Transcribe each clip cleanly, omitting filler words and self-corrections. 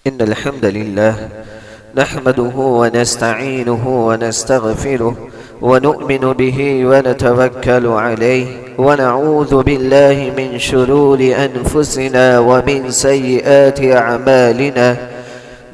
इन्नल हम्दुलिल्लाह नहमदुहु व नस्तईनुहु व नस्तगफिरुह व नु'मिनु बिही व नतवक्कलु अलैहि व नऊज़ु बिल्लाहि मिन शुरूरि अनफुसिना व मिन सय्यिआति अअमालिना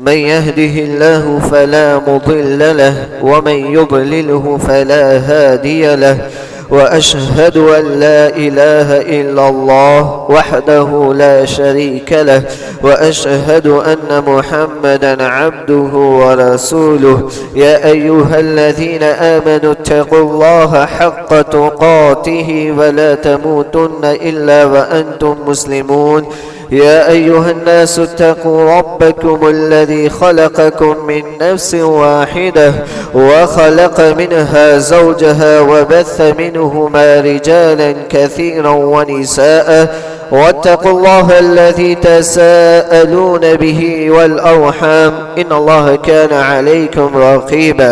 मन यहदिहिल्लाहु फला मुदिल्ल लहु व मन युद्लिलहु फला हादिय लहु व अशहदु अन ला इलाहा इल्लल्लाह वहदहु ला शरीक लहु व अशहदु अन्न मुहम्मदन अब्दुहु व रसूलुहु या अय्युहल्लज़ीना आमनु इत्तक़ुल्लाहा हक़्क़ तुक़ातिहि व ला तमूतुन्न इल्ला व अंतुम मुस्लिमून या अय्युहन्नासु इत्तक़ू रब्बकुमुल्लज़ी खलक़कुम मिन नफ्सिन वाहिदह व खलक़ मिनहा ज़ौजहा व बस्स मिनहुमा रिजालन कसीरन व निसाअ वत्तक़ुल्लाह अल्लज़ी तसाअलून बिही वल अर्हम इन्नल्लाह कान अलैकुम रक़ीबा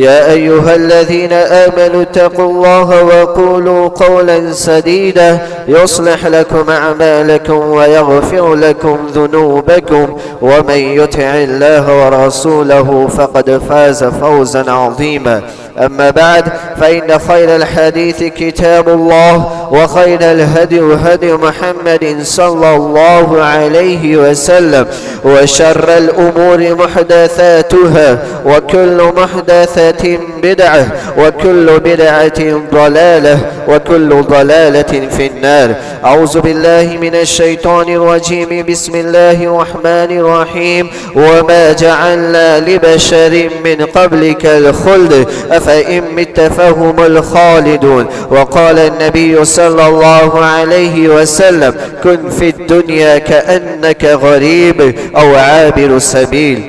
या अय्युहल्लज़ीना आमनु इत्तक़ुल्लाह व क़ूलू क़ौलन सदीदा युस्लिह लकुम अअमालकुम व यग़फिर लकुम ज़ुनूबकुम व मन युतिइल्लाह व रसूलहु फ़क़द फ़ाज़ फ़ौज़न अज़ीमा अम्मा बाद फ़इन्न ख़ैरल हदीस किताबुल्लाह व ख़ैरल हदी हदी मुहम्मदिन सल्लल्लाहु अलैहि वसल्लम व शर्रल उमूरि मुहदसातुहा व कुल्लु मुहदसतिन बिदअह व कुल्लु बिदअतिन ज़लालह व कुल्लु ज़लालतिन फिन्नार अऊज़ु बिल्लाहि मिनश शैतानिर रजीम बिस्मिल्लाहिर रहमानिर रहीम व मा जअलना लिबशरिन मिन क़ब्लिकल ख़ुल्द अफ़इन मित्त फ़हुमुल ख़ालिदून व क़ाल अन्नबिय्यु सल्लल्लाहु अलैहि वसल्लम कुन फ़िद दुनिया कअन्नक गरीब औ आबिरु सबील।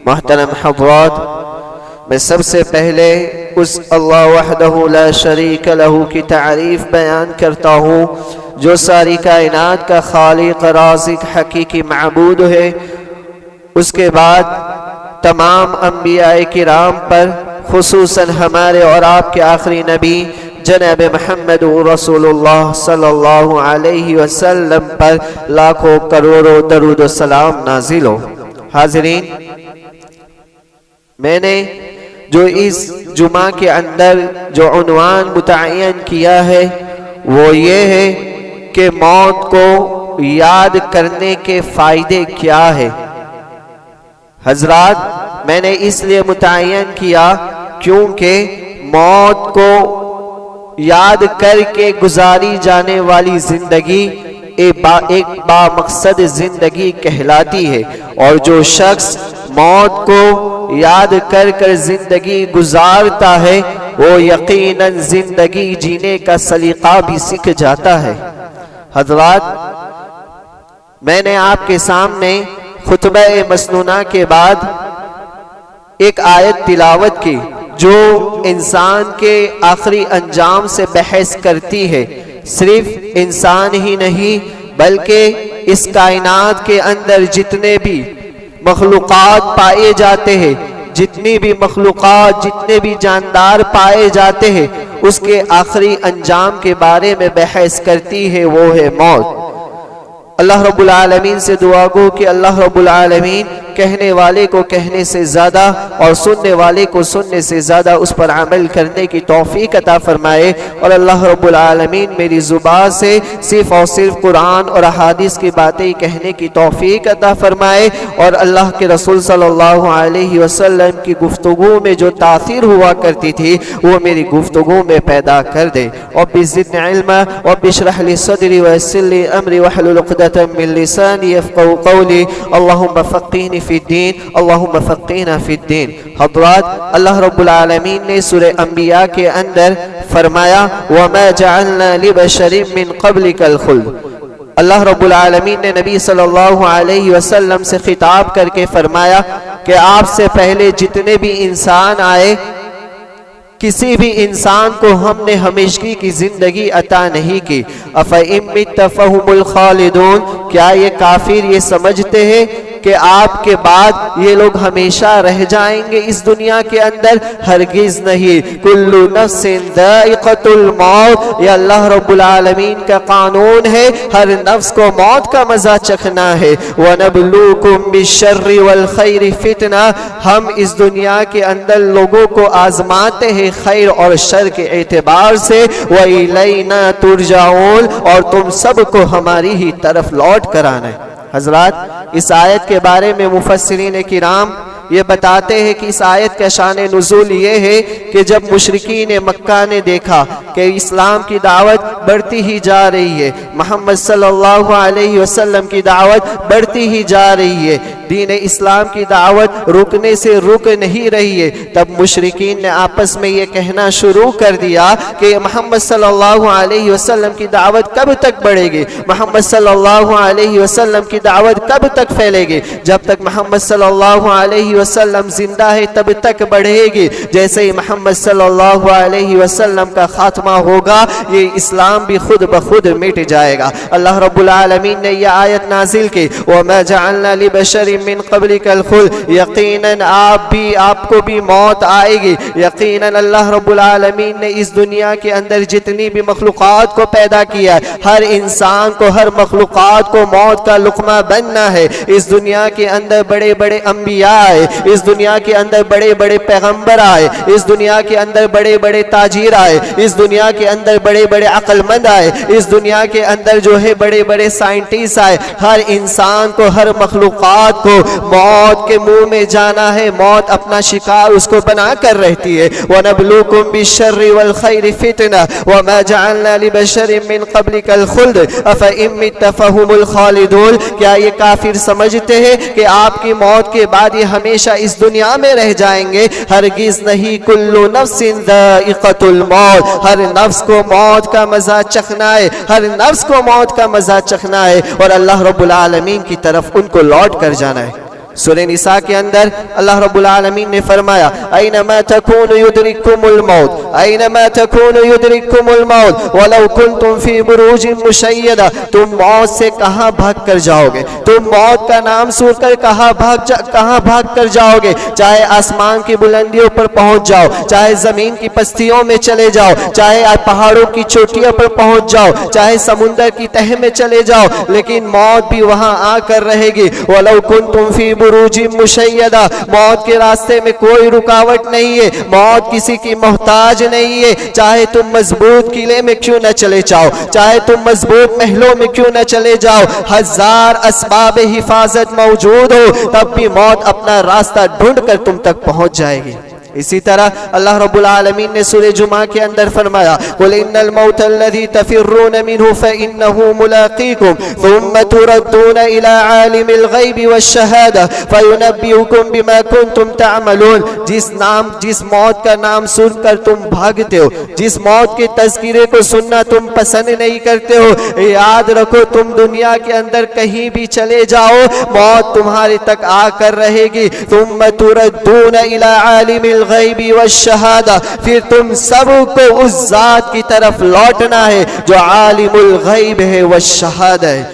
मोहतरम हज़रात, मैं सबसे पहले उस अल्लाह वहदहु ला शरीक लहू की तारीफ़ बयान करता हूँ जो सारी कायनात का खालिक राज़िक हकीकी माबूद है। उसके बाद तमाम अंबियाए किराम पर खुसूसन हमारे और आपके आखिरी नबी जनाब मोहम्मद रसूलुल्लाह सल्लल्लाहु अलैहि वसल्लम पर लाखों करोड़ों दरूद व सलाम नाजिल हो। हाज़रीन, मैंने जो इस जुमा के अंदर जो उन्वान मुतय्यन किया है वो ये है कि मौत को याद करने के फ़ायदे क्या है। हजरात, मैंने इसलिए मुतय्यन किया क्योंकि मौत को याद करके गुजारी जाने वाली जिंदगी एक बामकसद जिंदगी कहलाती है और जो शख्स मौत को याद कर कर जिंदगी गुजारता है वो यकीनन जिंदगी जीने का सलीका भी सीख जाता है। हज़रात, मैंने आपके सामने खुतबा मसनूना के बाद एक आयत तिलावत की जो इंसान के आखिरी अंजाम से बहस करती है। सिर्फ इंसान ही नहीं बल्कि इस कायनात के अंदर जितने भी मखलूक़ात पाए जाते हैं, जितनी भी मखलूक़ात, जितने भी जानदार पाए जाते हैं, उसके आखिरी अंजाम के बारे में बहस करती है, वो है मौत। अल्लाह रब्बुल आलमीन से दुआ गो कि अल्लाह रब्बुल आलमीन कहने वाले को कहने से ज़्यादा और सुनने वाले को सुनने से ज़्यादा उस पर अमल करने की तौफीक अता फरमाए और अल्लाह रब्बुल आलमीन मेरी ज़ुबान से सिर्फ़ और सिर्फ कुरान और अहादीस की बातें कहने की तौफीक अता फरमाए और अल्लाह के रसूल सल्लल्लाहु अलैहि वसल्लम की गुफ्तगू में जो तासीर हुआ करती थी वो मेरी गुफ्तगू में पैदा कर दे। और बिज़िदनी इल्मा व बिशरह ली सदरी व यस्सिर ली अमरी वहलुल उक़दतम मिन लिसानी यफ़क़हू क़ौली अल्लाहुम्मा फ़क़्क़िहनी फ़िद्दीन अल्लाहुम्मा फ़क़्क़िहना फ़िद्दीन। हज़रात, अल्लाह रब्बुल आलमीन ने सूरह अंबिया के अंदर फरमाया वमा जअलना लिबशरिन मिन क़ब्लिकल ख़ुल्द। अल्लाह रब्बुल आलमीन ने नबी सल्लल्लाहु अलैहि वसल्लम से खिताब करके फरमाया कि आपसे पहले जितने भी इंसान आए किसी भी इंसान को हमने हमेशगी की जिंदगी अता नहीं की। अफ़इन मित्त फ़हुमुल ख़ालिदून, क्या ये काफिर ये समझते हैं कि आपके बाद ये लोग हमेशा रह जाएंगे इस दुनिया के अंदर? हरगिज नहीं। कुल्लु नफ्सिन ज़ाइक़तुल मौत, ये अल्लाह रब्बुल आलमीन का कानून है, हर नफ्स को मौत का मजा चखना है। वनब्लूकुम बिश्शर्रि वल खैरि फितना, हम इस दुनिया के अंदर लोगों को आजमाते हैं खैर और शर के एतबार से। व इलैना तुरजाऊन, और तुम सबको हमारी ही तरफ लौट कर आना है। हजरात, इस आयत के बारे में मुफस्सिरीन किराम ये बताते हैं कि इस आयत का शान नुज़ूल ये है कि जब मुशरिकीन मक्का ने देखा कि इस्लाम की दावत बढ़ती ही जा रही है, मोहम्मद सल्लल्लाहु अलैहि वसल्लम की दावत बढ़ती ही जा रही है, दीन इस्लाम की दावत रुकने से रुक नहीं रही है, तब मुशरिकीन ने आपस में ये कहना शुरू कर दिया कि मोहम्मद सल्लल्लाहु अलैहि वसल्लम की दावत कब तक बढ़ेगी, मोहम्मद सल्लल्लाहु अलैहि वसल्लम की दावत कब तक फैलेगी? जब तक मोहम्मद सल्लल्लाहु अलैहि वसल्लम जिंदा है तब तक बढ़ेगी। जैसे ही मोहम्मद सल्लल्लाहु अलैहि वसल्लम का खात्मा होगा, ये इस्लाम भी खुद ब खुद मिट जाएगा। अल्लाह रब्बुल आलमीन ने यह आयत नाजिल की, वमा जअलना लिबशरिन मिन क़ब्लिकल खुल्द, यकीनन आपको भी मौत आएगी। यकीनन अल्लाह रब्बुल आलमीन ने इस दुनिया के अंदर जितनी भी मखलूक़ात को पैदा किया, हर इंसान को, हर मखलूक़ात को मौत का लुक़मा बनना है। इस दुनिया के अंदर बड़े बड़े अंबिया आए, इस दुनिया के अंदर बड़े बड़े पैगंबर आए, इस दुनिया के अंदर बड़े बड़े ताजीर आए, इस दुनिया के अंदर बड़े बड़े अक्लमंद आए, इस दुनिया के अंदर जो है बड़े बड़े साइंटिस्ट आए। हर इंसान को, हर मखलूक़ात को मौत के मुंह में जाना है, मौत अपना शिकार उसको बना कर रहती है। वनब्लूकुम बिश्शर्रि वल खैरि फितना वमा जअलना लिबशरिन मिन क़ब्लिकल खुल्द अफ़इन मित्त फ़हुमुल खालिदून, क्या ये काफिर समझते हैं कि आपकी मौत के बाद ये हमेशा इस दुनिया में रह जाएंगे? हरगिज नहीं। कुल्लु नफ्सिन ज़ाइक़तुल मौत, हर नफ्स को मौत का मजा चखना है, हर नफ्स को मौत का मजा चखना है और अल्लाह रब्बुल आलमीन की तरफ उनको लौट कर जाना है। सूरह निसा के अंदर अल्लाह रब्बुल आलमीन ने फरमाया, ऐनमा तकूनु युदरिकुमुल मौत, ऐनमा तकूनु युदरिकुमुल मौत वलौ कुंतुम फी बुरूजिन मुशय्यदा, तुम मौत से कहाँ भाग कर जाओगे? तुम मौत का नाम सुनकर कहाँ भाग कर जाओगे? चाहे आसमान की बुलंदियों पर पहुंच जाओ, चाहे जमीन की पस्तियों में चले जाओ, चाहे पहाड़ों की चोटियों पर पहुंच जाओ, चाहे समुंदर की तह में चले जाओ, लेकिन मौत भी वहां आकर रहेगी। वलौ कुंतुम फी बुरूजी मुशय्यदा, मौत के रास्ते में कोई रुकावट नहीं है, मौत किसी की मोहताज नहीं है। चाहे तुम मजबूत किले में क्यों न चले जाओ, चाहे तुम मजबूत महलों में क्यों न चले जाओ, हजार असबाब हिफाजत मौजूद हो, तब भी मौत अपना रास्ता ढूंढ कर तुम तक पहुंच जाएगी। इसी तरह अल्लाह रब्बुल आलमीन ने सूरह जुमा के अंदर फरमाया, कुल इन्नल मौतल्लज़ी तफिर्रून मिन्हु फइन्नहु मुलाक़ीकुम सुम्मा तुरद्दून इला आलिमिल ग़ैबि वश्शहादा फयुनब्बिउकुम बिमा कुंतुम तअमलून। जिस मौत का नाम सुनकर तुम भागते हो, जिस मौत के तज़किरे को सुनना तुम पसंद नहीं करते हो, याद रखो तुम दुनिया के अंदर कहीं भी चले जाओ, मौत तुम्हारे तक आकर रहेगी। सुम्मा तुरद्दून इला आलिमिल ग़ैबी वश्शहादा, फिर तुम सबको उस जात की तरफ लौटना है जो आलिमुल ग़ैब है वश्शहादा है।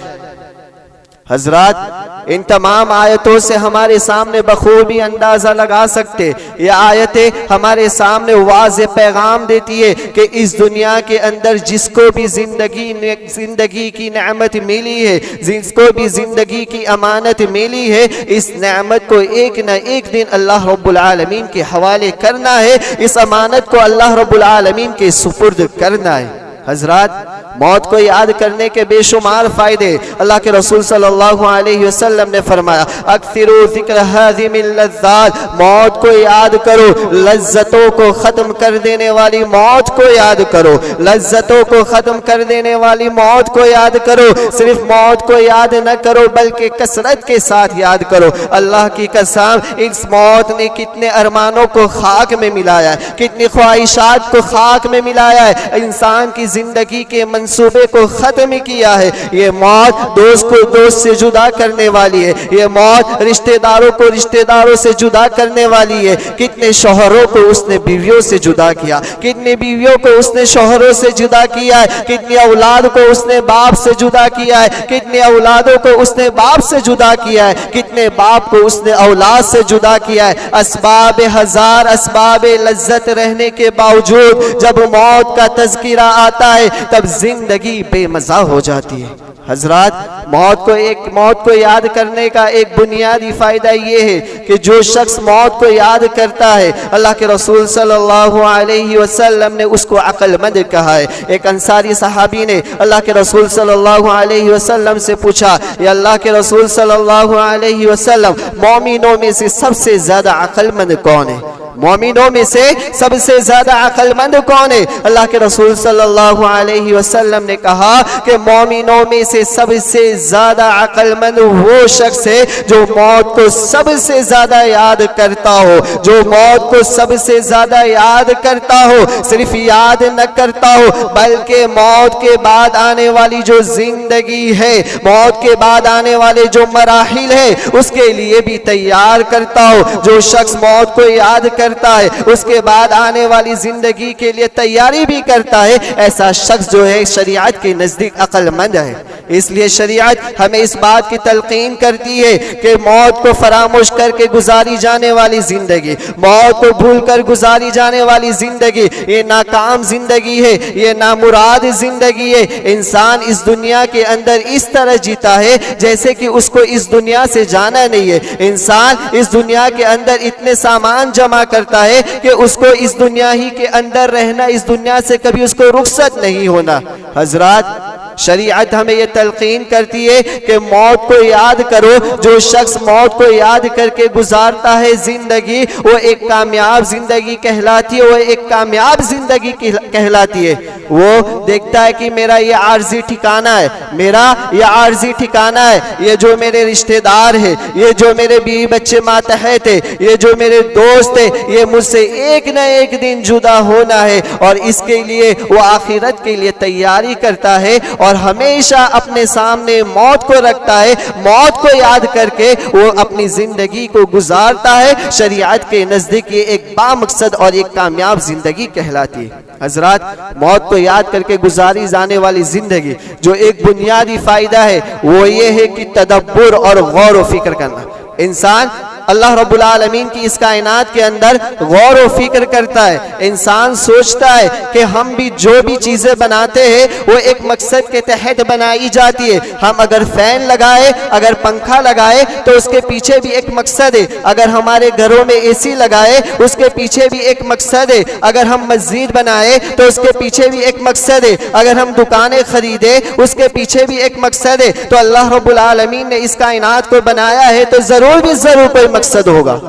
हजरात, इन तमाम आयतों से हमारे सामने बखूबी अंदाजा लगा सकते, ये आयतें हमारे सामने वाज़े पैगाम देती है कि इस दुनिया के अंदर जिसको भी जिंदगी की नेमत मिली है, जिसको भी जिंदगी की अमानत मिली है, इस नेमत को एक न एक दिन अल्लाह रब्बुल आलमीन के हवाले करना है, इस अमानत को अल्लाह रब्बुल आलमीन के सुपुर्द करना है। हजरात, मौत को याद करने के बेशुमार फायदे अल्लाह के रसूल सल्लल्लाहु अलैहि वसल्लम ने फरमाया, अक्सिरू ज़िक्र हाज़िमिल लज़्ज़ात, मौत को याद करो, लज्जतों को खत्म कर देने वाली मौत को याद करो, लज्जतों को खत्म कर देने वाली मौत को याद करो। सिर्फ मौत को याद न करो बल्कि कसरत के साथ याद करो। अल्लाह की कसम, इस मौत ने कितने अरमानों को खाक में मिलाया है, कितनी ख्वाहिशात को खाक में मिलाया है। इंसान की जिंदगी के मंसूबे को खत्म किया है। ये मौत दोस्त को दोस्त से जुदा करने वाली है, ये मौत रिश्तेदारों को रिश्तेदारों से जुदा करने वाली है। कितने शौहरों को उसने बीवियों से जुदा किया, कितनी बीवियों को उसने शौहरों से जुदा किया है, कितनी औलाद को उसने बाप से जुदा किया है, कितने औलादों को उसने बाप से जुदा किया है, कितने बाप को उसने औलाद से जुदा किया है। असबाब हजार, असबाब लज्जत रहने के बावजूद जब मौत का तज़किरा आता है तब जिंदगी बेमज़ा हो जाती है। हजरात, मौत को याद करने का एक बुनियादी फायदा ये है कि जो शख्स मौत को याद करता है, अल्लाह के रसूल सल्लल्लाहु अलैहि वसल्लम ने उसको अक्लमंद कहा है। एक अंसारी सहाबी ने अल्लाह के रसूल सल्लल्लाहु अलैहि वसल्लम से पूछा, या अल्लाह के रसूल सल्लल्लाहु अलैहि वसल्लम, मोमिनों में से सबसे ज्यादा अक्लमंद कौन है? मोमिनों में से सबसे ज्यादा अक्लमंद कौन है? अल्लाह के रसूल सल्लल्लाहु अलैहि वसल्लम ने कहा कि मोमिनों में से सबसे ज्यादा अक्लमंद वो शख्स है जो मौत को सबसे ज्यादा याद करता हो, जो मौत को सबसे ज्यादा याद करता हो। सिर्फ याद न करता हो बल्कि मौत के बाद आने वाली जो जिंदगी है, मौत के बाद आने वाले जो मराहिल है, उसके लिए भी तैयार करता हो। जो शख्स मौत को याद करता है उसके बाद आने वाली जिंदगी के लिए तैयारी भी करता है, ऐसा शख्स जो है शरीयत के नजदीक अक्लमंद है। इसलिए शरीयत हमें इस बात की तलकीन करती है कि मौत को फरामोश करके गुजारी जाने वाली जिंदगी, मौत को भूलकर गुजारी जाने वाली जिंदगी, ये नाकाम जिंदगी है, ये नामुराद जिंदगी है। इंसान इस दुनिया के अंदर इस तरह जीता है जैसे कि उसको इस दुनिया से जाना नहीं है। इंसान इस दुनिया के अंदर इतने सामान जमा करता है कि उसको इस दुनिया ही के अंदर रहना, इस दुनिया से कभी उसको रुखसत नहीं होना। हजरात, शरीयत हमें यह तलकीन करती है कि मौत को याद करो। जो शख्स मौत को याद करके गुजारता है जिंदगी, वो एक कामयाब जिंदगी कहलाती है, वो एक कामयाब जिंदगी कहलाती है। वो देखता है कि मेरा ये आर्जी ठिकाना है, मेरा ये आर्जी ठिकाना है, ये जो मेरे रिश्तेदार है, ये जो मेरे बीवी बच्चे मातहत है, ये जो मेरे दोस्त है, ये मुझसे एक न एक दिन जुदा होना है। और इसके लिए वो आखिरत के लिए तैयारी करता है और हमेशा अपने सामने मौत को रखता है। मौत को याद करके वो अपनी जिंदगी को गुजारता है। शरीयत के नजदीक ये एक बामकसद और एक कामयाब जिंदगी कहलाती है। हजरात, मौत को याद करके गुजारी जाने वाली जिंदगी जो एक बुनियादी फायदा है वो ये है कि तदब्बुर और गौर व फिक्र करना। इंसान अल्लाह रब्बुल आलमीन की इस कायनात के अंदर गौर व फिक्र करता है। इंसान सोचता है कि हम भी जो भी चीजें बनाते हैं वो एक मकसद के तहत बनाई जाती है। हम अगर फैन लगाए, अगर पंखा लगाए तो उसके पीछे भी एक मकसद है। अगर हमारे घरों में एसी लगाए उसके पीछे भी एक मकसद है। अगर हम मस्जिद बनाए तो उसके पीछे भी एक मकसद है। अगर हम दुकानें खरीदे उसके पीछे भी एक मकसद है। तो अल्लाह रब्बुल आलमीन ने इस कायनात को बनाया है तो जरूर भी जरूर कोई मकसद होगा।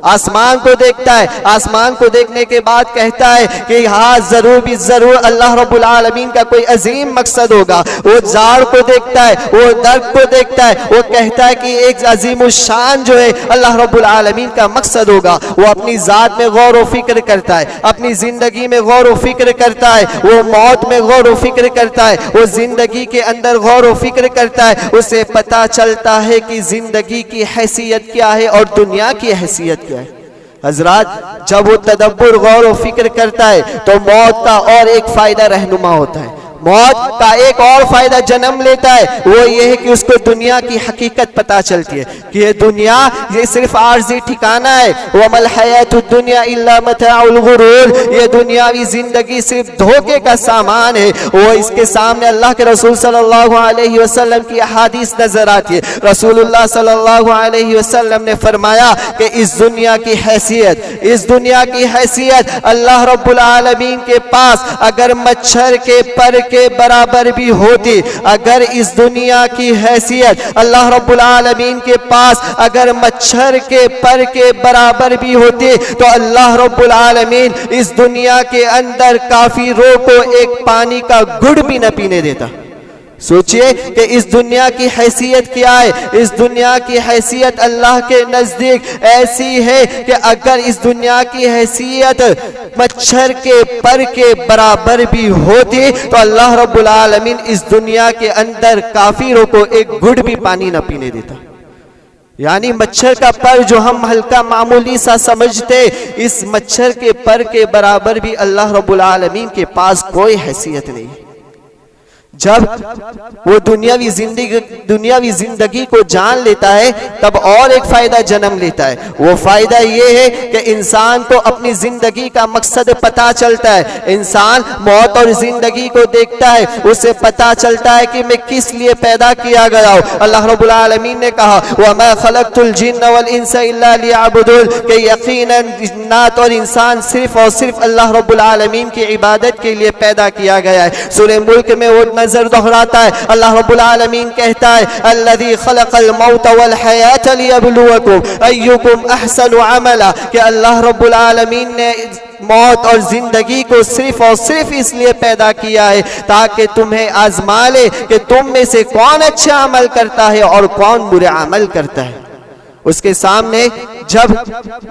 आसमान को देखता है, आसमान को देखने के बाद कहता है कि हाँ जरूर भी जरूर अल्लाह रब्बुल आलमीन का कोई अजीम मकसद होगा। वो झाड़ को देखता है, वो दरख्त को देखता है, वो कहता है कि एक अजीम शान जो है अल्लाह रब्बुल आलमीन का मकसद होगा। वो अपनी जात में गौर व फिक्र करता है, अपनी जिंदगी में गौर व फिक्र करता है, वो मौत में गौर व फिक्र करता है, वो जिंदगी के अंदर गौर व फिक्र करता है। उसे पता चलता है कि जिंदगी की हैसियत क्या है और दुनिया की हैसियत क्या है। हजरात, जब वो तदब्बुर गौर व फिक्र करता है तो मौत का और एक फायदा रहनुमा होता है। मौत का एक और फायदा जन्म लेता है, वो ये है कि उसको दुनिया की हकीकत पता चलती है कि ये दुनिया ये सिर्फ आर्जी ठिकाना है। वमल हयातुद दुनिया इल्ला मताउल गुरूर, ये दुनियावी जिंदगी सिर्फ धोखे का सामान है। वो इसके सामने अल्लाह के रसूल सल्लल्लाहु अलैहि वसल्लम की अहादीस नजर आती है। रसूलुल्लाह सल्लल्लाहु अलैहि वसल्लम ने फरमाया कि इस दुनिया की हैसियत, इस दुनिया की हैसियत अल्लाह रब्बुल आलमीन के पास अगर मच्छर के पर के बराबर भी होती, अगर इस दुनिया की हैसियत अल्लाह रब्बुल आलमीन के पास अगर मच्छर के पर के बराबर भी होती तो अल्लाह रब्बुल आलमीन इस दुनिया के अंदर काफिरों को एक पानी का घुट भी न पीने देता। सोचिए कि इस दुनिया की हैसियत क्या है। इस दुनिया की हैसियत अल्लाह के नजदीक ऐसी है कि अगर इस दुनिया की हैसियत मच्छर के पर के बराबर भी होती तो अल्लाह रब्बुल आलमीन इस दुनिया के अंदर काफिरों को एक घुट भी पानी न पीने देता। यानी मच्छर का पर जो हम हल्का मामूली सा समझते, इस मच्छर के पर के बराबर भी अल्लाह रब्बुल आलमीन के पास कोई हैसियत नहीं। जब वो दुनियावी जिंदगी को जान लेता है तब और एक फायदा जन्म लेता है। वो फायदा ये है कि इंसान को अपनी जिंदगी का मकसद पता चलता है। इंसान मौत और जिंदगी को देखता है, उसे पता चलता है कि मैं किस लिए पैदा किया गया हूँ। अल्लाह रब्बुल आलमीन ने कहा वमा खलक़तुल जिन्न वल इंसा इल्ला लियअबुदून, कि यकीनन जिन्नात और इंसान सिर्फ और सिर्फ अल्लाह रब्बुल आलमीन की इबादत के लिए पैदा किया गया है। सूरह मुल्क में वो नजर दोहराता है। अल्लाह रब्बुल आलमीन कहता है अल्लज़ी खलक़ल मौत वल हयात लियब्लुवकुम अय्युकुम अहसनु अमला, कि अल्लाह रब्बुल आलमीन ने मौत और जिंदगी को सिर्फ और सिर्फ इसलिए पैदा किया है ताकि तुम्हें आजमा ले कि तुम में से कौन अच्छा अमल करता है और कौन बुरा अमल करता है। उसके सामने जब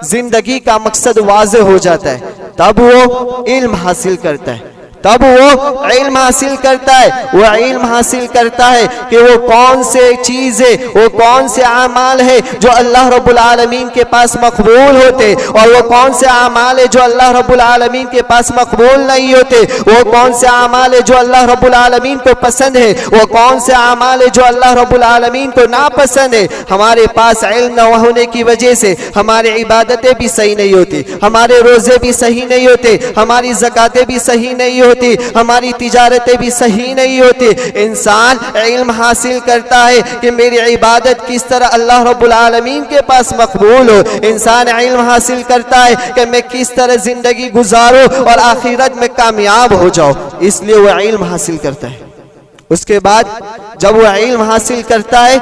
जिंदगी का मकसद वाज़े हो जाता है तब वो इल्म हासिल करता है, तब वो इल्म हासिल करता है। वो इल्म हासिल करता है कि वो कौन से चीज है, वो कौन से आमाल है जो अल्लाह रब्बुल आलमीन के पास मकबूल होते, और वो कौन से आमाल है जो अल्लाह रब्बुल आलमीन के पास मकबूल नहीं होते। वो कौन से आमाल है जो अल्लाह रब्बुल आलमीन को पसंद है, वो कौन से आमाल है जो अल्लाह रब्बुल आलमीन को नापसंद है। हमारे पास इल्म न होने की वजह से हमारी इबादतें भी सही नहीं होती, हमारे रोजे भी सही नहीं होते, हमारी ज़कातें भी सही नहीं होती, हमारी तिजारतें भी सही नहीं होती। इंसान इल्म हासिल करता है कि मेरी इबादत किस तरह अल्लाह रब्बुल आलमीन के पास मकबूल हो। इंसान इल्म हासिल करता है कि मैं किस तरह जिंदगी गुजारूं और आखिरत में कामयाब हो जाऊं, इसलिए वह इल्म हासिल करता है। उसके बाद जब वह इल्म हासिल करता है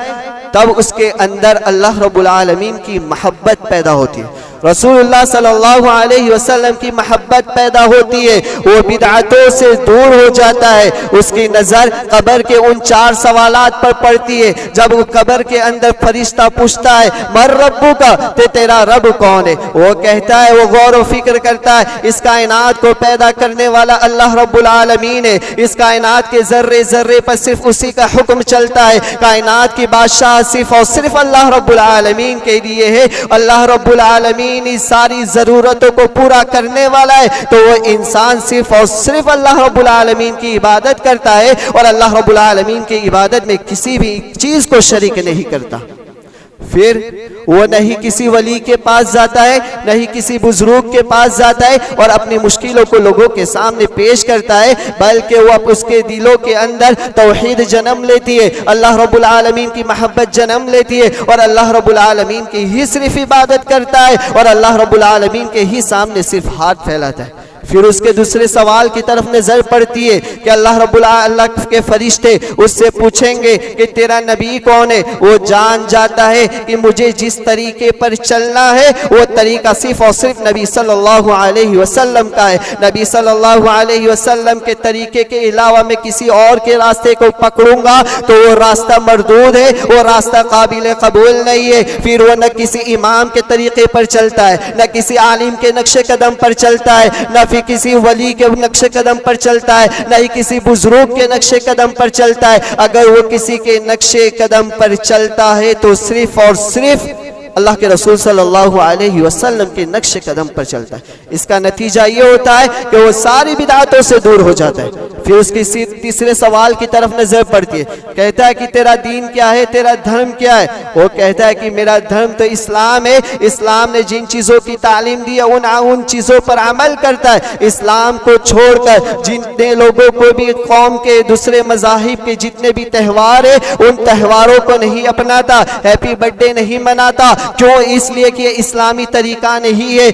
तब उसके अंदर अल्लाह रब्बुल आलमीन की मोहब्बत पैदा होती है, रसूलुल्लाह सल्लल्लाहु अलैहि वसल्लम की मोहब्बत पैदा होती है। वो बिदअतों से दूर हो जाता है। उसकी नज़र कब्र के उन 4 सवालात पर पड़ती है। जब वो कब्र के अंदर फरिश्ता पूछता है मर रब्बु का, ते तेरा रब कौन है, वो कहता है, वो गौर व फिक्र करता है इस कायनात को पैदा करने वाला अल्लाह रब्बुल आलमीन है। इस कायनात के जर्रे जर्रे पर सिर्फ उसी का हुक्म चलता है। कायनात की बादशाह सिर्फ और सिर्फ अल्लाह रब्बुल आलमीन के लिए है। अल्लाह रब्बुल आलमीन इस सारी जरूरतों को पूरा करने वाला है, तो वो इंसान सिर्फ और सिर्फ अल्लाह रब्बुल आलमीन की इबादत करता है और अल्लाह रब्बुल आलमीन की इबादत में किसी भी चीज को शरीक नहीं करता। फिर वो नहीं किसी वली के पास जाता है, नहीं किसी बुजुर्ग के पास जाता है और अपनी मुश्किलों को लोगों के सामने पेश करता है, बल्कि वो उसके दिलों के अंदर तौहीद जन्म लेती है, अल्लाह रब्बुल आलमीन की मोहब्बत जन्म लेती है और अल्लाह रब्बुल आलमीन की ही सिर्फ इबादत करता है और अल्लाह रब्बुल आलमीन के ही सामने सिर्फ हाथ फैलाता है। फिर उसके दूसरे सवाल की तरफ नजर पड़ती है कि अल्लाह के फरिश्ते उससे पूछेंगे कि तेरा नबी कौन है। वो जान जाता है कि मुझे जिस तरीके पर चलना है वो तरीका सिर्फ और सिर्फ नबी सल्लल्लाहु अलैहि वसल्लम का है। नबी सल्लल्लाहु अलैहि वसल्लम के तरीके के अलावा मैं किसी और के रास्ते को पकड़ूंगा तो वो रास्ता मरदूद है, वो रास्ता काबिल कबूल नहीं है। फिर वो न किसी इमाम के तरीके पर चलता है, न किसी आलिम के नक्शे कदम पर चलता है, न फिर किसी वली के नक्शे कदम पर चलता है, न ही किसी बुजुर्ग के नक्शे कदम पर चलता है। अगर वो किसी के नक्शे कदम पर चलता है तो सिर्फ और सिर्फ अल्लाह के रसूल सल्लल्लाहु अलैहि वसल्लम के नक्शे कदम पर चलता है। इसका नतीजा ये होता है कि वो सारी बिदातों से दूर हो जाता है। फिर उसकी तीसरे सवाल की तरफ नजर पड़ती है, कहता है कि तेरा दीन क्या है, तेरा धर्म क्या है। वो कहता है कि मेरा धर्म तो इस्लाम है, इस्लाम ने जिन चीज़ों की तालीम दी है उन चीज़ों पर अमल करता है। इस्लाम को छोड़कर जितने लोगों को भी कौम के दूसरे मज़ाहिब के जितने भी त्यौहार है उन त्यौहारों को नहीं अपनाता, हैप्पी बर्थडे नहीं मनाता। क्यों? इसलिए कि इस्लामी तरीका नहीं है,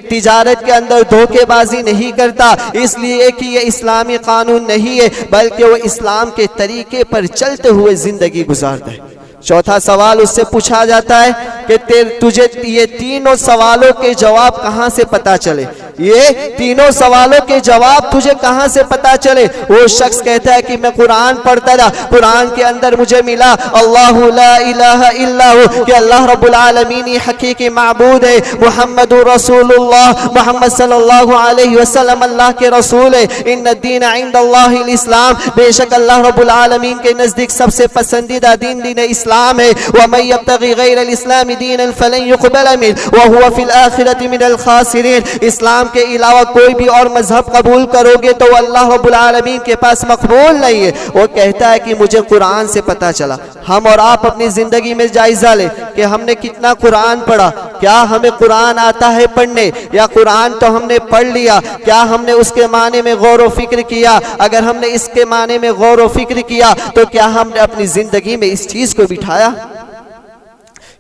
तिजारत के अंदर धोखेबाजी नहीं करता, इसलिए कि ये इस्लामी कानून नहीं है, बल्कि वो इस्लाम के तरीके पर चलते हुए जिंदगी गुजारता है। चौथा सवाल उससे पूछा जाता है कि तुझे ये तीनों सवालों के जवाब कहाँ से पता चले। ये तीनों सवालों के जवाब तुझे कहां से पता चले? वो शख्स कहता है कि मैं कुरान पढ़ता था, कुरान के अंदर मुझे मिला अल्लाहु ला इलाहा इल्ला हु, कि अल्लाह रब्बुल आलमीन ही हकीकी माबूद है, मुहम्मदुर रसूलुल्लाह, मोहम्मद सल्लल्लाहु अलैहि वसल्लम अल्लाह के रसूल है, इन्न दीन इंदल्लाहिल इस्लाम, बेशक अल्लाह रब्बुल आलमीन के नजदीक सबसे पसंदीदा दीन दीन इस्लाम है, व मन यब्तगी गैरल इस्लाम दीनन फलन युक़बल मिन्हु व हुवा फिल आखिरति मिनल खासिरीन। इस्लाम के अलावा कोई भी और मजहब कबूल करोगे तो अल्लाह रब्बुल आलमीन के पास मकबूल नहीं है। वो कहता है कि मुझे कुरान से पता चला। हम और आप अपनी जिंदगी में जायजा ले कि हमने कितना कुरान पढ़ा, क्या हमें कुरान आता है पढ़ने, या कुरान तो हमने पढ़ लिया, क्या हमने उसके माने में गौर व फिक्र किया? अगर हमने इसके माने में गौर व फिक्र किया तो क्या हमने अपनी जिंदगी में इस चीज को बिठाया?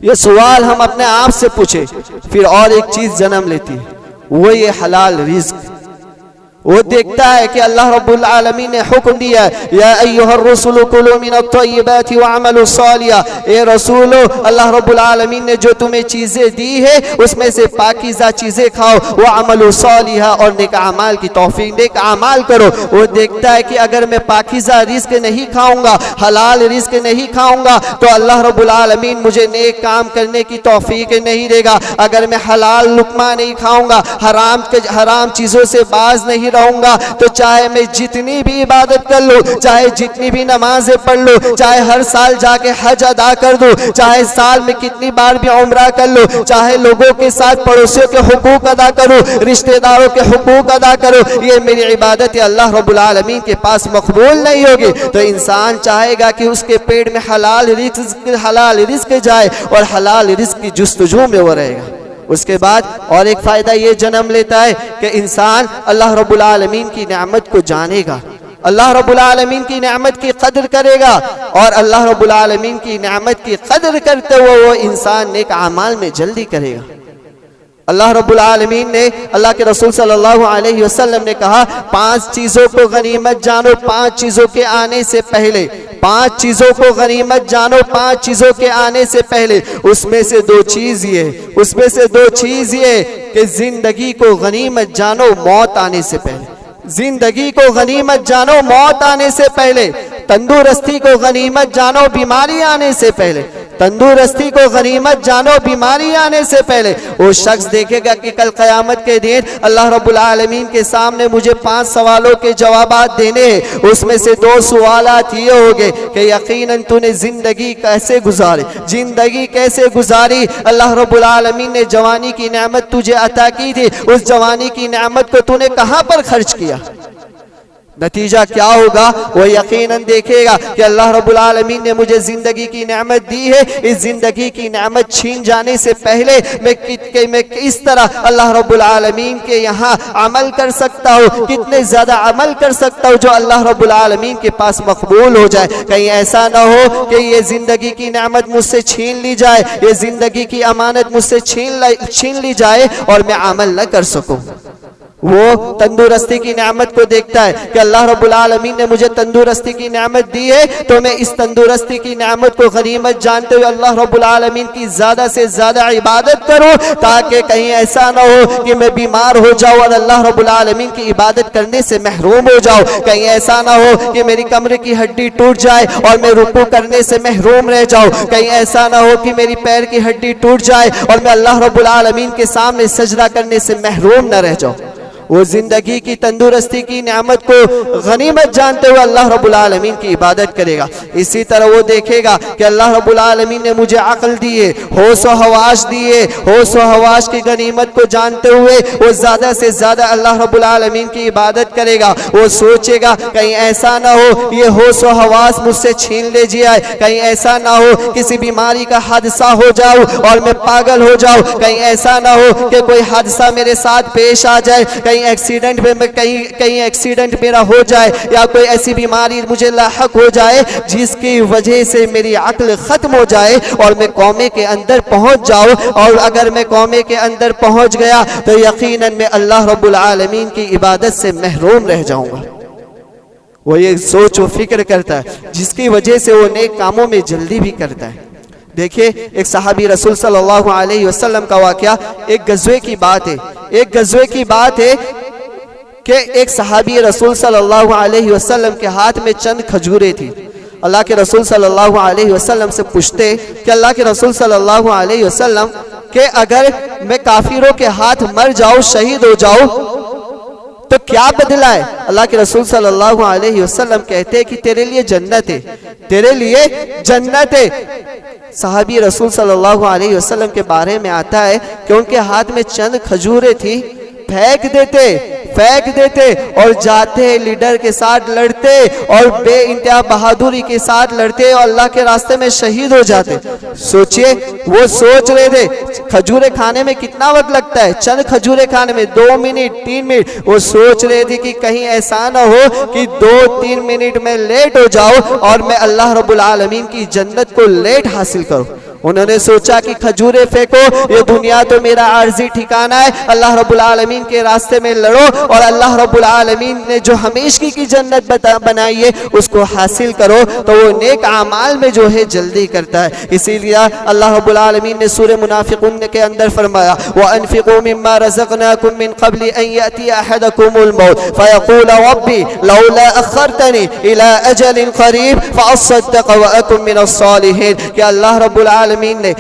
ये सवाल हम अपने आप से पूछे। फिर और एक चीज जन्म लेती है, वो ये हलाल रिज्क। वो देखता है कि अल्लाह रब्बुल आलमीन ने हुक्म दिया है, या अय्युहर रसूलु कुलू मिनत तय्यिबाति वअमलू सालिहा, ए रसूलो अल्लाह रब्बुल आलमीन ने जो तुम्हें चीजें दी है उसमें से पाकीज़ा चीजें खाओ, वअमलू सालिहा, और नेक अमाल की तौफीक, नेक अमाल करो। वो देखता है कि अगर मैं पाकीज़ा रिज़्क नहीं खाऊंगा, हलाल रिज़्क नहीं खाऊंगा तो अल्लाह रब्बुल आलमीन मुझे नेक काम करने की तौफीक नहीं देगा। अगर मैं हलाल लुक़मा नहीं खाऊंगा, हराम चीजों से बाज नहीं रहूंगा, तो चाहे मैं जितनी भी इबादत कर लूं, चाहे जितनी भी नमाजें पढ़ लूं, चाहे हर साल जाके हज अदा कर दूं, चाहे साल में कितनी बार भी उम्रा कर लूं, चाहे लोगों के साथ पड़ोसियों के हुकूक अदा करूं, रिश्तेदारों के हुकूक अदा करूं, ये मेरी इबादत अल्लाह रब्बुल आलमीन के पास मकबूल नहीं होगी। तो इंसान चाहेगा कि उसके पेट में हलाल रिज़्क जाए और हलाल रिज़्क की जुस्तजू में वो रहेगा। उसके बाद और एक फ़ायदा ये जन्म लेता है कि इंसान अल्लाह रब्बुल आलमीन की नेमत को जानेगा, अल्लाह रब्बुल आलमीन की नेमत की कदर करेगा, और अल्लाह रब्बुल आलमीन की नेमत की कदर करते हुए वो इंसान नेक अमाल में जल्दी करेगा। अल्लाह रब्बुल आलमीन ने, अल्लाह के रसूल सल्लल्लाहु अलैहि वसल्लम ने कहा, 5 चीज़ों को गनीमत जानो 5 चीज़ों के आने से पहले, 5 चीज़ों को गनीमत जानो 5 चीज़ों के आने से पहले। उसमें से 2 चीज़ ये कि जिंदगी को गनीमत जानो मौत आने से पहले, जिंदगी को गनीमत जानो मौत आने से पहले, तंदुरुस्ती को गनीमत जानो बीमारी आने से पहले, तंदुरुस्ती को गनीमत जानो बीमारी आने से पहले। वो शख्स देखेगा कि कल क़यामत के दिन अल्लाह रब्बुल आलमीन के सामने मुझे 5 सवालों के जवाब देने हैं। उसमें से 2 सवालात ये होंगे कि यकीनन तूने जिंदगी कैसे गुजारी, जिंदगी कैसे गुजारी, अल्लाह रब्बुल आलमीन ने जवानी की नेमत तुझे अता की थी, उस जवानी की नेमत को तूने कहां पर खर्च किया? नतीजा क्या होगा? वो यकीनन देखेगा कि अल्लाह रब्बुल आलमीन ने मुझे जिंदगी की नेमत दी है, इस जिंदगी की नेमत छीन जाने से पहले मैं किस तरह अल्लाह रब्बुल आलमीन के यहाँ अमल कर सकता हूँ, कितने ज्यादा अमल कर सकता हूँ जो अल्लाह रब्बुल आलमीन के पास मकबूल हो जाए। कहीं ऐसा ना हो कि ये जिंदगी की नेमत मुझसे छीन ली जाए, ये जिंदगी की अमानत मुझसे छीन ली जाए और मैं अमल न कर सकूँ। वो तंदुरुस्ती की नेमत को देखता है कि अल्लाह रब्बुल आलमीन ने मुझे तंदुरुस्ती की नेमत दी है, तो मैं इस तंदुरुस्ती की नेमत को गनीमत जानते हुए अल्लाह रब्बुल आलमीन की ज्यादा से ज्यादा इबादत करूं, ताकि कहीं ऐसा ना हो कि मैं बीमार हो जाऊं और अल्लाह रब्बुल आलमीन की इबादत करने से महरूम हो जाऊं। कहीं ऐसा ना हो कि मेरी कमर की हड्डी टूट जाए और मैं रुकू करने से महरूम रह जाऊं। कहीं ऐसा ना हो कि मेरी पैर की हड्डी टूट जाए और मैं अल्लाह रब्बुल आलमीन के सामने सजदा करने से महरूम न रह जाऊं। वो जिंदगी की तंदुरुस्ती की नेमत को गनीमत जानते हुए अल्लाह रब्बुल आलमीन की इबादत करेगा। इसी तरह वो देखेगा कि अल्लाह रब्बुल आलमीन ने मुझे अक्ल दी है, होश व हवास दी है, होश व हवास की गनीमत को जानते हुए वो ज्यादा से ज्यादा अल्लाह रब्बुल आलमीन की इबादत करेगा। वो सोचेगा कहीं ऐसा ना हो ये होश व हवास मुझसे छीन ले जाए, कहीं ऐसा ना हो किसी बीमारी का हादसा हो जाऊं और मैं पागल हो जाऊं, कहीं ऐसा ना हो कि कोई हादसा मेरे साथ पेश आ जाए, कहीं एक्सीडेंट में कहीं एक्सीडेंट मेरा हो जाए या कोई ऐसी बीमारी मुझे लाहक हो जाए जिसकी वजह से मेरी अक्ल खत्म हो जाए और मैं कौमे के अंदर पहुंच जाऊं। और अगर मैं कौमे के अंदर पहुंच गया तो यकीनन मैं अल्लाह रब्बुल आलमीन की इबादत से महरूम रह जाऊंगा। वो ये सोच व फिक्र करता है जिसकी वजह से वो नेक कामों में जल्दी भी करता है। देखिए एक सहाबी रसूल सल्लल्लाहु अलैहि वसल्लम का वाकया, एक गज़वे की बात है, एक गज़वे की बात है कि एक सहाबी रसूल सल्लल्लाहु अलैहि वसल्लम के हाथ में चंद खजूरें थी। अल्लाह के रसूल सल्लल्लाहु अलैहि वसल्लम से पूछते कि अल्लाह के रसूल सल्लल्लाहु अलैहि वसल्लम कि अगर मैं काफिरों के हाथ मर जाऊं, शहीद हो जाऊं, तो क्या बदला है? अल्लाह के रसूल सल्लल्लाहु अलैहि वसल्लम कहते हैं कि तेरे लिए जन्नत है, तेरे लिए जन्नत है। सहाबी रसूल सल्लल्लाहु अलैहि वसल्लम के बारे में आता है कि उनके हाथ में चंद खजूरें थी, फेंक देते और जाते लीडर के साथ लड़ते और बेइंतहा बहादुरी के साथ लड़ते और अल्लाह के रास्ते में शहीद हो जाते। सोचिए, वो सोच रहे थे खजूरें खाने में कितना वक्त लगता है, चंद खजूरें खाने में 2 मिनट 3 मिनट। वो सोच रहे थे कि कहीं ऐसा ना हो कि 2-3 मिनट में लेट हो जाओ और मैं अल्लाह रब्बुल आलमीन की जन्नत को लेट हासिल करूं। उन्होंने सोचा कि खजूरें फेंको, ये दुनिया तो मेरा आर्जी ठिकाना है, अल्लाह रब्बुल आलमीन के रास्ते में लड़ो और अल्लाह रब्बुल आलमीन ने जो हमेशगी की जन्नत बनाई है उसको हासिल करो। तो वो नेक आमाल में जो है जल्दी करता है। इसीलिए अल्लाह रब्बुल आलमीन ने सूरह मुनाफिकून के अंदर फरमाया, व अनफिकू मिम्मा रज़क़नाकुम मिन क़ब्लि अन यअतिय अहदकुमुल मौत फ़यक़ूल रब्बी लौला अख़रतनी इला अजलिन क़रीब फ़अस्सद्दक़ व अकुन मिनस सालिहीन। कि अल्लाह रब्बुल आलमीन ने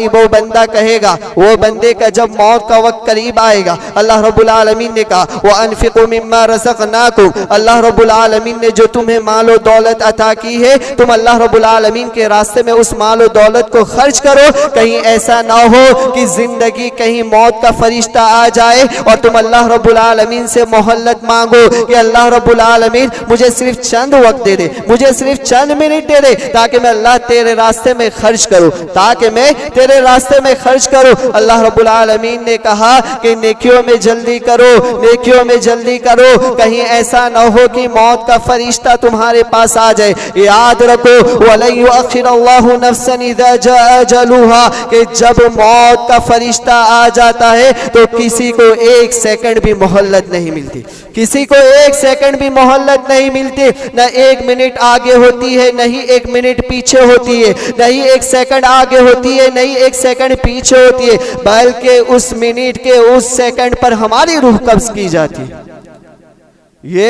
वो बंदा कहेगा, वो बंदे का जब मौत का वक्त करीब आएगा, अल्लाह रब्बुल आलमीन ने कहा वो अनफिकू मिम्मा रज़क़नाकुम, अल्लाह रब्बुल आलमीन ने जो तुम्हें मालो दौलत अता की है, तुम अल्लाह रब्बुल आलमीन के रास्ते में उस मालो दौलत को खर्च करो। कहीं ऐसा ना हो कि जिंदगी कहीं मौत का फरिश्ता आ जाए और तुम अल्लाह रब्बुल आलमीन से मोहल्लत मांगो कि अल्लाह रब्बुल आलमीन मुझे सिर्फ चंद वक्त दे दे, मुझे सिर्फ चंद मिनट दे दे ताकि मैं अल्लाह तेरे रास्ते में खर्च करूं, ताकि मैं तेरे रास्ते में खर्च करूं। अल्लाह रब्बुल आलमीन ने कहा कि नेकियों में जल्दी करो, नेकियों में जल्दी करो, कहीं ऐसा ना हो कि मौत का फरिश्ता तुम्हारे पास आ जाए। याद रखो वलन युअख्खिरुल्लाहु नफ्सन इज़ा जाअ अजलुहा, कि जब मौत का फरिश्ता आ जाता है तो किसी को 1 सेकंड भी मोहल्लत नहीं मिलती, किसी को 1 सेकंड भी मोहल्लत नहीं मिलती। न 1 मिनट आगे होती है, नहीं 1 मिनट पीछे होती है, नहीं 1 सेकंड आगे होती है, नहीं 1 सेकंड पीछे होती है, बल्कि उस मिनट के उस सेकंड पर हमारी रूह कब्ज की जाती है। ये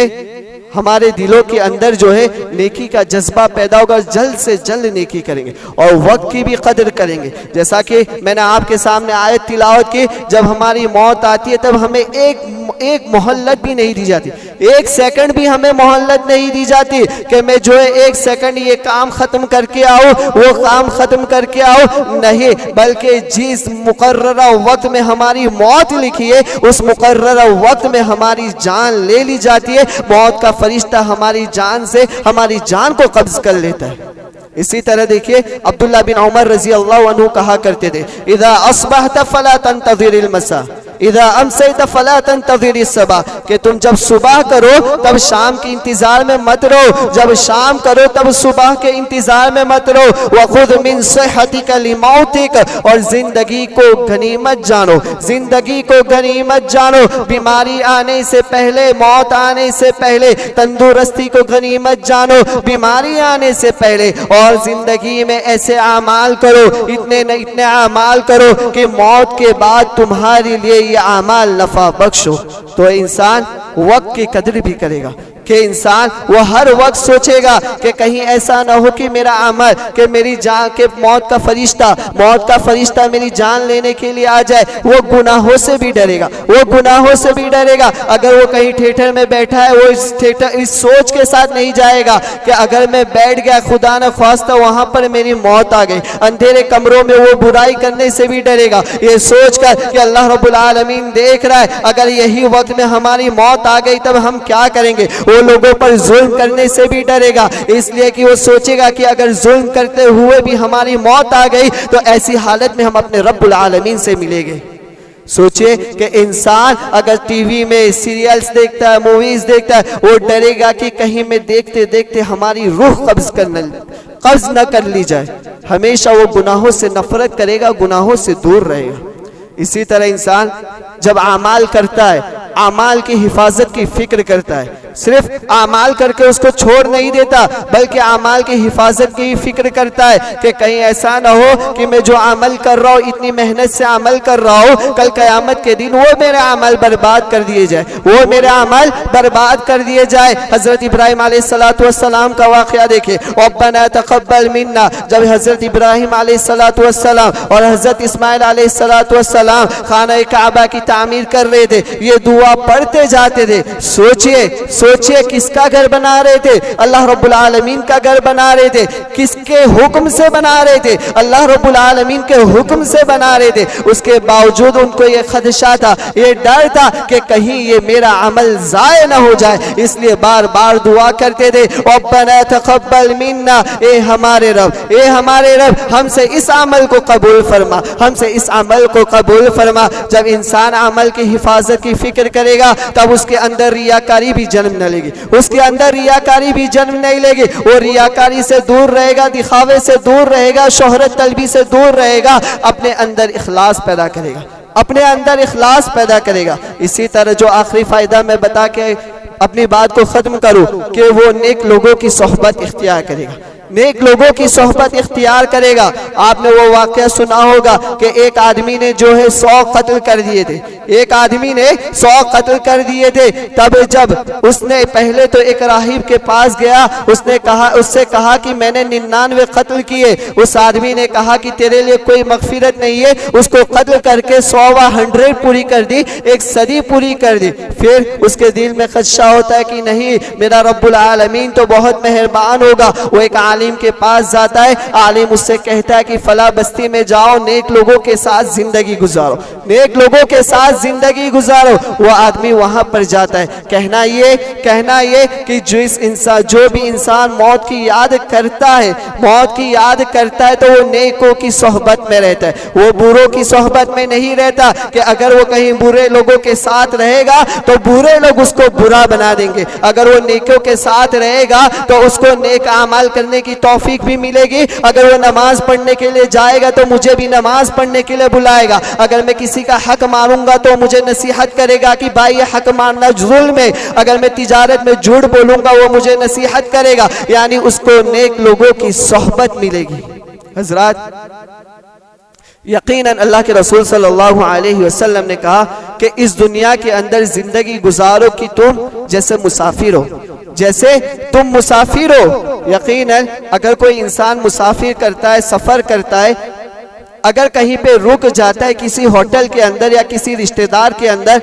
हमारे दिलों के अंदर जो है नेकी का जज्बा पैदा होगा, जल्द से जल्द नेकी करेंगे और वक्त की भी कदर करेंगे। जैसा कि मैंने आपके सामने आयत तिलावत की, जब हमारी मौत आती है तब हमें एक मोहल्लत भी नहीं दी जाती, 1 सेकंड भी हमें मोहल्लत नहीं दी जाती कि मैं जो है 1 सेकंड ये काम खत्म करके आओ, वो काम खत्म करके आओ, नहीं, बल्कि जिस मुकर्ररा वक्त में हमारी मौत लिखी है उस मुकर्ररा वक्त में हमारी जान ले ली जाती है। मौत का फरिश्ता हमारी जान से हमारी जान को कब्ज कर लेता है। इसी तरह देखिए अब्दुल्ला बिन उमर रजी अल्लाह अन्हु कहा करते थे, इज़ा अस्बहत फला तंतज़िरिल मसा इज़ा अमसैत फला तंतज़िरिस सबा, कि तुम जब सुबह करो तब शाम के इंतजार में मत रहो, जब शाम करो तब सुबह के इंतजार में मत रहो। वख़ुज़ मिन सिहतिक लिमौतिक, और जिंदगी को गनीमत जानो, जिंदगी को गनीमत जानो। बीमारी आने से पहले, मौत आने से पहले तंदुरुस्ती को गनीमत जानो, बीमारी आने से पहले। और जिंदगी में ऐसे आमाल करो, इतने आमाल करो कि मौत के बाद तुम्हारे लिए ये आमाल नफा बख्श हो। तो इंसान वक्त की कदर भी करेगा, कि इंसान वो हर वक्त सोचेगा कि कहीं ऐसा ना हो कि मेरा अमल, कि मेरी जान के मौत का फरिश्ता मेरी जान लेने के लिए आ जाए। वो गुनाहों से भी डरेगा, वो गुनाहों से भी डरेगा। अगर वो कहीं थिएटर में बैठा है, वो इस सोच के साथ नहीं जाएगा कि अगर मैं बैठ गया खुदा न ख्वास्ता वहां पर मेरी मौत आ गई। अंधेरे कमरों में वो बुराई करने से भी डरेगा, ये सोचकर कि अल्लाह रब्बुल आलमीन देख रहा है, अगर यही वक्त में हमारी मौत आ गई तब हम क्या करेंगे। वो लोगों पर जुल्म करने से भी डरेगा, इसलिए कि वो सोचेगा कि अगर जुल्म करते हुए भी हमारी मौत आ गई तो ऐसी हालत में हम अपने रब्बुल आलमीन से मिलेंगे। सोचिए कि इंसान अगर टीवी में सीरियल्स देखता है, मूवीज देखता है, वो डरेगा कि कहीं में देखते देखते हमारी रूह कब्ज न कर ली जाए। हमेशा वो गुनाहों से नफरत करेगा, गुनाहों से दूर रहेगा। इसी तरह इंसान जब आमाल करता है, आमाल की हिफाजत की फिक्र करता है, सिर्फ आमाल करके उसको छोड़ नहीं देता, बल्कि आमाल की हिफाजत की फिक्र करता है कि कहीं ऐसा ना हो कि मैं जो अमल कर रहा हूँ, इतनी मेहनत से अमल कर रहा हूँ, कल क़यामत के दिन वो मेरे अमल बर्बाद कर दिए जाए, वो मेरे अमल बर्बाद कर दिए जाए। हजरत इब्राहिम अलैहिस्सलाम का वाक़या देखे, रब्बना तक़ब्बल मिन्ना, जब हजरत इब्राहिम अलैहिस्सलाम और हजरत इस्माइल अलैहिस्सलाम खाना काबा की तामीर कर रहे थे, ये दुआ पढ़ते जाते थे। सोचिए किसका घर बना रहे थे? अल्लाह रब्बुल आलमीन का घर बना रहे थे। किसके हुक्म से बना रहे थे? अल्लाह रब्बुल आलमीन के हुक्म से बना रहे थे। उसके बावजूद उनको ये खदशा था, ये डर था कि कहीं ये मेरा अमल ज़ाय ना हो जाए, इसलिए बार बार दुआ करते थे, रब्बना तक़ब्बल मिन्ना, ए हमारे रब हमसे इस अमल को कबूल फरमा, हमसे इस अमल को कबूल फरमा। जब इंसान अमल की हिफाजत की फिक्र करेगा तब उसके अंदर रियाकारी भी जन्म न लेगी, उसके अंदर रियाकारी भी जन्म नहीं लेगी। वो रियाकारी से दूर रहेगा, दिखावे से दूर रहेगा, शोहरत तलबी से दूर रहेगा, अपने अंदर इखलास पैदा करेगा, अपने अंदर इखलास पैदा करेगा। इसी तरह जो आखिरी फायदा मैं बता के अपनी बात को ख़त्म करूँ कि वो नेक लोगों की सोहबत इख्तियार करेगा, नेक लोगों की सोहबत इख्तियार करेगा। आपने वो वाक़या सुना होगा कि एक आदमी ने जो है 100 कत्ल कर दिए थे, एक आदमी ने 100 कत्ल कर दिए थे। तब जब उसने पहले तो एक राहिब के पास गया, उससे कहा कि मैंने 99 कत्ल किए। उस आदमी ने कहा कि तेरे लिए कोई मगफिरत नहीं है, उसको कत्ल करके 100 पूरी कर दी, एक सदी पूरी कर दी। फिर उसके दिल में खदशा होता है कि नहीं, मेरा रब्बुल आलमीन तो बहुत मेहरबान होगा। वो एक आलिम के पास जाता है, आलिम उससे कहता है कि फला बस्ती में जाओ, नेक लोगों के साथ जिंदगी गुजारो, नेक लोगों के साथ जिंदगी गुजारो। वो आदमी वहां पर जाता है। कहना ये कि जो भी इंसान मौत की याद करता है, मौत की याद करता है, तो वो नेकों की सोहबत में रहता है, वो बुरों की सोहबत में नहीं रहता। कि अगर वो कहीं बुरे लोगों के साथ रहेगा तो बुरे लोग उसको बुरा बना देंगे, अगर वो नेकों के साथ रहेगा तो उसको नेक अमल करने की तौफीक भी मिलेगी। अगर वो नमाज पढ़ने के लिए जाएगा तो मुझे भी नमाज पढ़ने के लिए बुलाएगा। अगर मैं किसी का हक मारूंगा तो मुझे नसीहत करेगा कि भाई ये हक मारना जुल्म है। अगर मैं तिजारत में झूठ बोलूंगा वो मुझे नसीहत करेगा, यानी उसको नेक लोगों की सोहबत मिलेगी। हजरात, यकीनन अल्लाह के रसूल सल्लल्लाहु अलैहि वसल्लम ने कहा कि इस दुनिया के अंदर जिंदगी गुजारो कि तुम जैसे मुसाफिर हो, जैसे तुम मुसाफिर हो। यकीनन अगर कोई इंसान मुसाफिर करता है, सफर करता है, अगर कहीं पे रुक जाता है किसी होटल के अंदर या किसी रिश्तेदार के अंदर,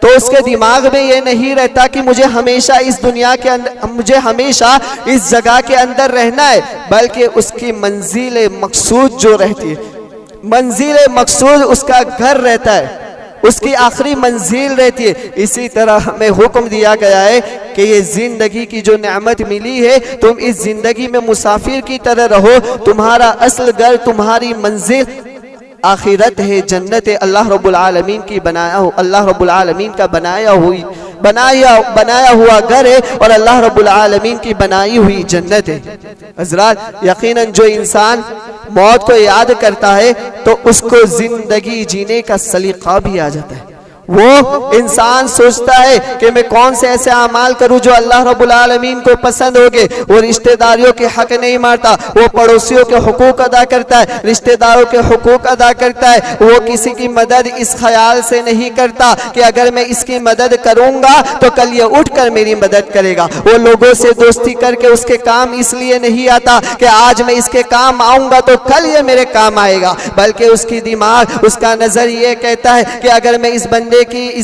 तो उसके दिमाग में ये नहीं रहता कि मुझे हमेशा इस दुनिया के अंदर, मुझे हमेशा इस जगह के अंदर रहना है, बल्कि उसकी मंजिल मकसूद जो रहती है, मंजिल मकसूद उसका घर रहता है, उसकी आखिरी मंजिल रहती है। इसी तरह हमें हुक्म दिया गया है कि ये जिंदगी की जो नेमत मिली है, तुम इस जिंदगी में मुसाफिर की तरह रहो। तुम्हारा असल घर, तुम्हारी मंजिल आखिरत है, जन्नत है, अल्लाह रब्बुल आलमीन की अल्लाह रब्बुल आलमीन का बनाया हुआ घर है और अल्लाह रब्बुल आलमीन की बनाई हुई जन्नत है। हज़रात, यकीनन जो इंसान मौत को याद करता है तो उसको जिंदगी जीने का सलीका भी आ जाता है। वो इंसान सोचता है कि मैं कौन से ऐसे अमाल करूं जो अल्लाह रब्बुल आलमीन को पसंद होगे। वो रिश्तेदारियों के हक नहीं मारता, वो पड़ोसियों के हुकूक अदा करता है, रिश्तेदारों के हुकूक अदा करता है। वो किसी की मदद इस ख्याल से नहीं करता कि अगर मैं इसकी मदद करूंगा तो कल ये उठकर मेरी मदद करेगा। वो लोगों से दोस्ती करके उसके काम इसलिए नहीं आता कि आज मैं इसके काम आऊंगा तो कल ये मेरे काम आएगा, बल्कि उसकी दिमाग, उसका नजर ये कहता है कि अगर मैं इस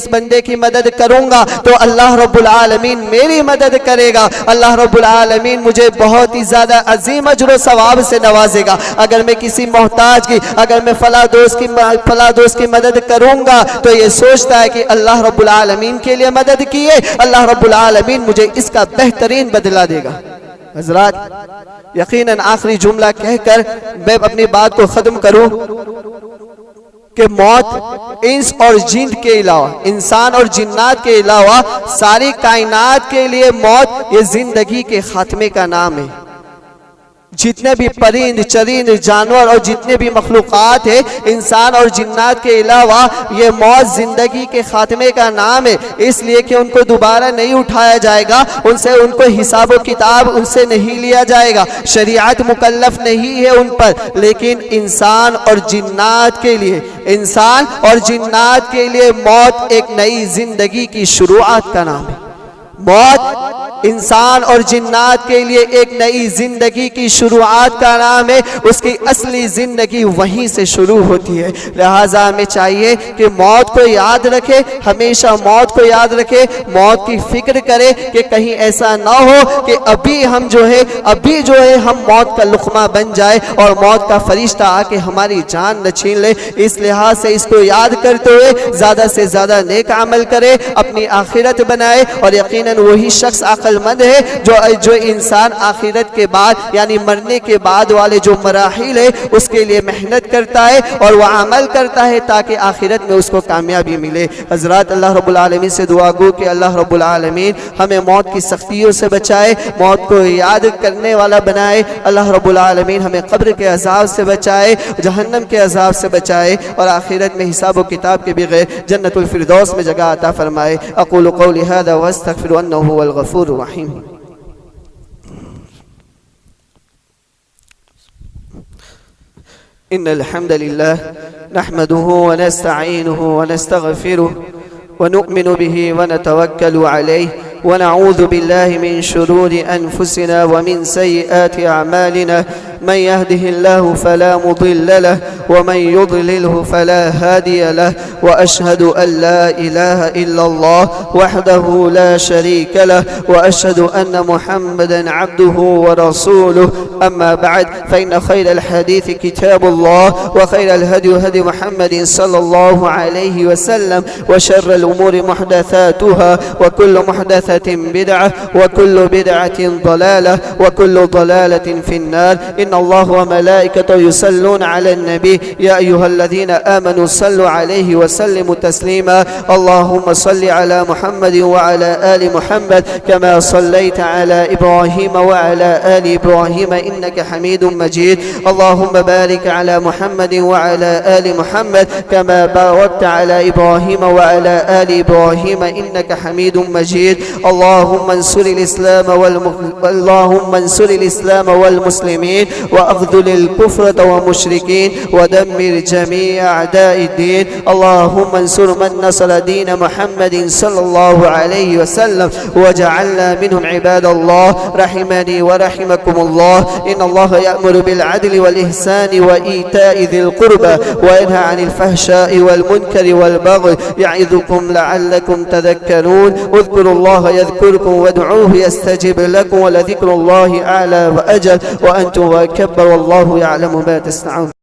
बंदे की मदद करूंगा तो अल्लाह रब्बुल आलमीन मेरी मदद करेगा, अल्लाह रब्बुल आलमीन मुझे बहुत ही ज्यादा अजीम अजर सवाब से नवाजेगा। अगर मैं किसी मोहताज की, अगर मैं फला दोस्त की मदद करूंगा तो ये सोचता है कि अल्लाह रब्बुल आलमीन के लिए मदद की है, अल्लाह रब्बुल आलमीन मुझे इसका बेहतरीन बदला देगा। हज़रात, यकीनन आखिरी जुमला कहकर मैं अपनी बात को खत्म करूं कि मौत इंस और जिन्न के अलावा, इंसान और जिन्नात के अलावा सारी कायनात के लिए मौत ये जिंदगी के खात्मे का नाम है। जितने भी परिंद चरिंद जानवर और जितने भी मखलूक़ात है, इंसान और जिन्नात के अलावा, ये मौत जिंदगी के खात्मे का नाम है, इसलिए कि उनको दोबारा नहीं उठाया जाएगा, उनको हिसाब किताब उनसे नहीं लिया जाएगा, शरीयत मुकल्लफ नहीं है उन पर। लेकिन इंसान और जिन्नात के लिए मौत एक नई जिंदगी की शुरुआत का नाम है। मौत इंसान और जिन्नात के लिए एक नई जिंदगी की शुरुआत का नाम है। उसकी असली जिंदगी वहीं से शुरू होती है। लिहाजा हमें चाहिए कि मौत को याद रखे, हमेशा मौत को याद रखे, मौत की फिक्र करे कि कहीं ऐसा ना हो कि अभी हम मौत का लुक़मा बन जाए और मौत का फरिश्ता आके हमारी जान न छीन ले। इस लिहाज से इसको याद करते हुए ज़्यादा से ज़्यादा नेक अमल करे, अपनी आखिरत बनाए। और यकीनन वही शख्स अक्लमंद है जो इंसान आखिरत के बाद यानी मरने के बाद वाले जो मराहिल है उसके लिए मेहनत करता है और वह अमल करता है ताकि आखिरत में उसको कामयाबी मिले। हज़रात, अल्लाह रब्बुल आलमीन से दुआ गो कि अल्लाह रब्बुल आलमीन हमें मौत की सख्तियों से बचाए, मौत को याद करने वाला बनाए। अल्लाह रब्बुल आलमीन हमें कब्र के अज़ाब से बचाए, जहन्नम के अज़ाब से बचाए और आखिरत में हिसाब व किताब के बगैर जन्नतुल फिरदौस में जगह अता फरमाए। अक़ूलु क़ौली हाज़ा व अस्तग़फ़िरु अन्नहु हुवल गफ़ूरुर रहीम। इन्नल हम्दलिल्लाह नहमदुहु व नस्तईनुहु व नस्तग़फिरुहु व नु'मिनु बिही व नतवक्कलु अलैहि व नऊज़ु बिल्लाहि मिन शुरूरि अनफुसिना व मिन सय्यिआति अअमालिना मन यहदिहिल्लाहु फला मुदिल्ल लहु व मन युद्लिलहु फला हादिय लहु व अशहदु अन ला इलाहा इल्लल्लाह वहदहु ला शरीका लहु व अशहदु अन्न मुहम्मदन अब्दुहु व रसूलुहु। अम्मा बअद फ़इन्न खैरल हदीस किताबुल्लाह व खैरल हदी हदी मुहम्मदिन सल्लल्लाहु अलैहि वसल्लम व शर्रल उमूरि मुहदसातुहा व कुल्लु मुहदसतिन बिदअह व कुल्लु बिदअतिन ज़लालह व कुल्लु ज़लालतिन फिन्नार। इन्नल्लाह व मलाइकतहु युसल्लूना अलन नबी या अय्युहल्लज़ीना आमनू सल्लु अलैहि व सल्लिमू तस्लीमा। अल्लाहुम्मा सल्लि अला मुहम्मदिन व अला आलि मुहम्मद कमा सल्लैता अला इब्राहीम व अला आलि इब्राहीम इन्नका हमीदुम मजीद। अल्लाहुम्मा बारिक अला मुहम्मदिन व अला आलि मुहम्मद कमा बारकता अला इब्राहीम व अला आलि इब्राहीम इन्नका हमीदुम मजीद। अल्लाहुम्मा अंसुरिल इस्लाम वल मुस्लिमीन व अग़्दुलिल कुफ़्र व मुशरिकीन व दम्मिर जमीअ अअदाइद्दीन। अल्लाहुम्मा अंसुर मन नसर दीन मुहम्मदिन सल्लल्लाहु अलैहि वसल्लम व जअलना मिनहुम इबादल्लाह रहिमनी व रहिमकुमुल्लाह। इन्नल्लाह यअमुरु बिल अदलि वल इहसानि व ईताइ ज़िल क़ुर्बा व यनहा अनिल फ़हशाइ वल मुनकरि वल बग़य यअिज़ुकुम लअल्लकुम तज़क्करून। उज़्कुरुल्लाह यज़्कुरुकुम वदऊहु यस्तजिब लकुम व लज़िक्रुल्लाहि अअला व अजल व अंतुम व अकबर वल्लाहु यअलमु मा तस्नऊन।